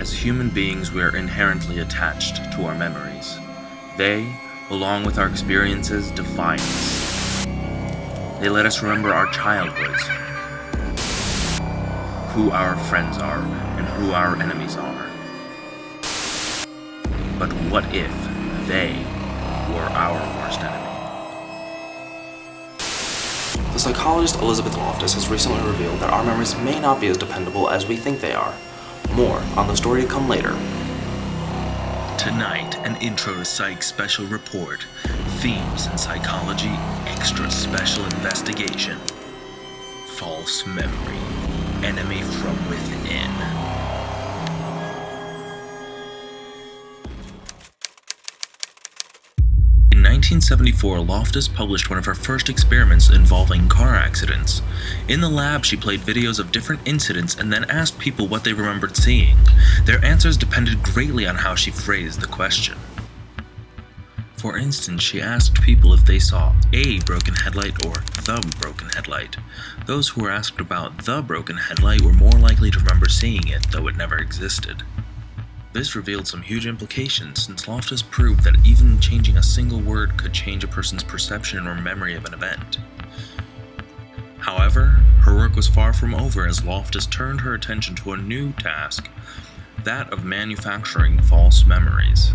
As human beings, we are inherently attached to our memories. They, along with our experiences, define us. They let us remember our childhoods, who our friends are, and who our enemies are. But what if they were our worst enemy? The psychologist Elizabeth Loftus has recently revealed that our memories may not be as dependable as we think they are. More on the story to come later. Tonight, an Intro to Psych special report. Themes in psychology, extra special investigation. False memory. Enemy from within. In 1974, Loftus published one of her first experiments involving car accidents. In the lab, she played videos of different incidents and then asked people what they remembered seeing. Their answers depended greatly on how she phrased the question. For instance, she asked people if they saw a broken headlight or the broken headlight. Those who were asked about the broken headlight were more likely to remember seeing it, though it never existed. This revealed some huge implications, since Loftus proved that even changing a single word could change a person's perception or memory of an event. However, her work was far from over as Loftus turned her attention to a new task, that of manufacturing false memories.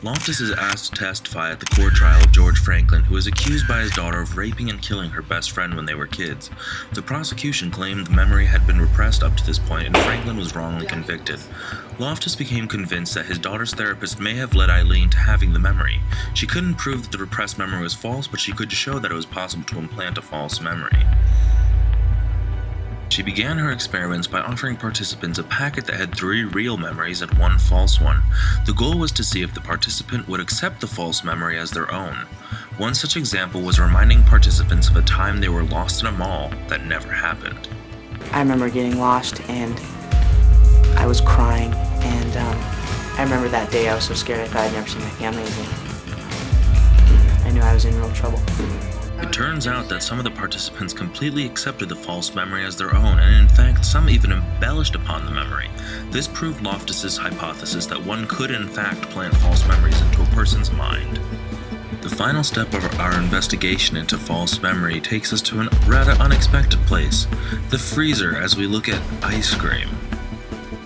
Loftus is asked to testify at the court trial of George Franklin, who is accused by his daughter of raping and killing her best friend when they were kids. The prosecution claimed the memory had been repressed up to this point, and Franklin was wrongly convicted. Loftus became convinced that his daughter's therapist may have led Eileen to having the memory. She couldn't prove that the repressed memory was false, but she could show that it was possible to implant a false memory. She began her experiments by offering participants a packet that had 3 real memories and 1 false one. The goal was to see if the participant would accept the false memory as their own. One such example was reminding participants of a time they were lost in a mall that never happened. I remember getting lost and I was crying, and I remember that day I was so scared I thought I'd never see my family again. I knew I was in real trouble. It turns out that some of the participants completely accepted the false memory as their own, and in fact, some even embellished upon the memory. This proved Loftus's hypothesis that one could in fact plant false memories into a person's mind. The final step of our investigation into false memory takes us to a rather unexpected place, the freezer, as we look at ice cream.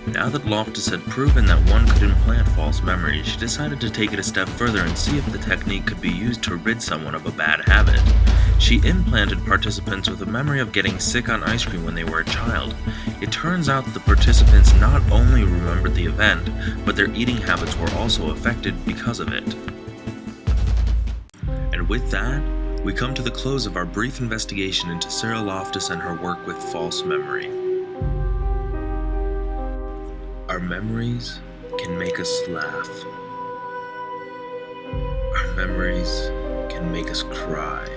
Now that Loftus had proven that one could implant false memories, she decided to take it a step further and see if the technique could be used to rid someone of a bad habit. She implanted participants with a memory of getting sick on ice cream when they were a child. It turns out that the participants not only remembered the event, but their eating habits were also affected because of it. And with that, we come to the close of our brief investigation into Sarah Loftus and her work with false memory. Our memories can make us laugh. Our memories can make us cry.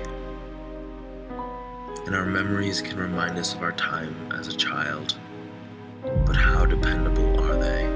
And our memories can remind us of our time as a child. But how dependable are they?